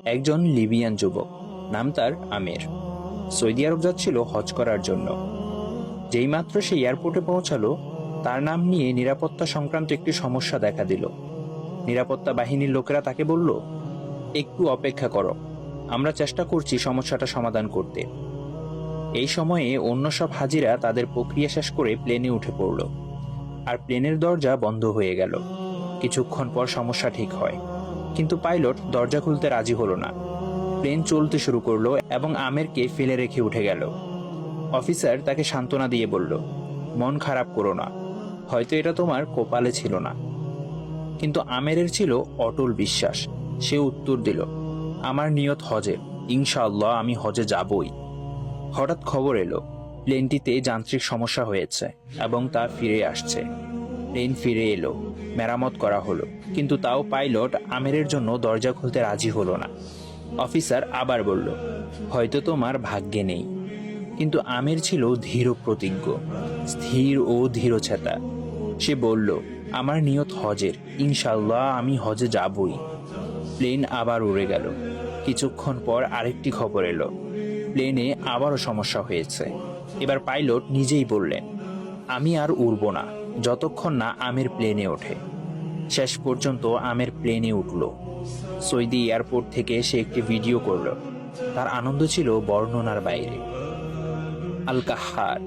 একজন লিবিয়ান যুবক, নাম তার আমির, সৌদি আরব যাচ্ছিল হজ করার জন্য। যেইমাত্র সে এয়ারপোর্টে পৌঁছালো, তার নাম নিয়ে নিরাপত্তা সংক্রান্ত একটি সমস্যা দেখা দিল। নিরাপত্তা বাহিনীর লোকেরা তাকে বলল, একটু অপেক্ষা করো, আমরা চেষ্টা করছি সমস্যাটা সমাধান করতে। এই সময়ে অন্য সব হাজিরা তাদের প্রক্রিয়া শেষ করে প্লেনে উঠে পড়ল, আর প্লেনের দরজা বন্ধ হয়ে গেল। কিছুক্ষণ পর সমস্যা ঠিক হয়, কিন্তু পাইলট দরজা খুলতে রাজি হলো না। প্লেন চলতে শুরু করলো এবং আমেরকে ফেলে রেখে উঠে গেল। অফিসার তাকে সান্ত্বনা দিয়ে বলল, মন খারাপ করো না, হয়তো এটা তোমার কপালে ছিল না। কিন্তু আমেরের ছিল অটল বিশ্বাস। সে উত্তর দিল, আমার নিয়ত হজের, ইনশাআল্লাহ আমি হজে যাবই। হঠাৎ খবর এলো, প্লেনটিতে যান্ত্রিক সমস্যা হয়েছে এবং তা ফিরে আসছে। প্লেন ফিরে এলো, মেরামত করা হলো, কিন্তু তাও পাইলট আমেরের জন্য দরজা খুলতে রাজি হলো না। অফিসার আবার বলল, হয়তো তোমার ভাগ্যে নেই। কিন্তু আমের ছিল ধীর প্রতিজ্ঞ, স্থির ও ধীরচেতা। সে বলল, আমার নিয়ত হজের, ইনশাআল্লাহ আমি হজে যাবই। প্লেন আবার উড়ে গেল। কিছুক্ষণ পর আরেকটি খবর এলো, প্লেনে আবারও সমস্যা হয়েছে। এবার পাইলট নিজেই বললেন, আমি আর উড়ব না যতক্ষণ না আমের প্লেনে ওঠে। শেষ পর্যন্ত আমের প্লেনে উঠল। সৌদি এয়ারপোর্ট থেকে সে একটি ভিডিও করল। তার আনন্দ ছিল বর্ণনার বাইরে। আল কাহ্হার,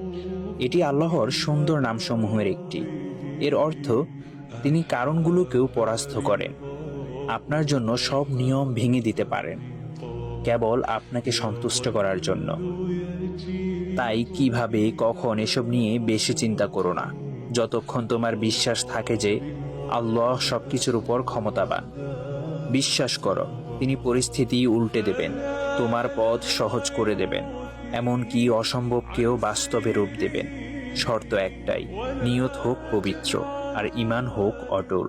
এটি আল্লাহর সুন্দর নামসমূহের একটি। এর অর্থ, তিনি কারণগুলোকেও পরাস্ত করেন, আপনার জন্য সব নিয়ম ভেঙে দিতে পারেন, কেবল আপনাকে সন্তুষ্ট করার জন্য। তাই কিভাবে কখন এসব নিয়ে বেশি চিন্তা করো না, যতক্ষণ তোমার বিশ্বাস থাকে যে আল্লাহ সবকিছুর উপর ক্ষমতাবান। বিশ্বাস করো, তিনি পরিস্থিতি উল্টে দেবেন, তোমার পথ সহজ করে দেবেন, এমনকি অসম্ভবকেও বাস্তবে রূপ দেবেন। শর্ত একটাই, নিয়ত হোক পবিত্র আর ঈমান হোক অটল।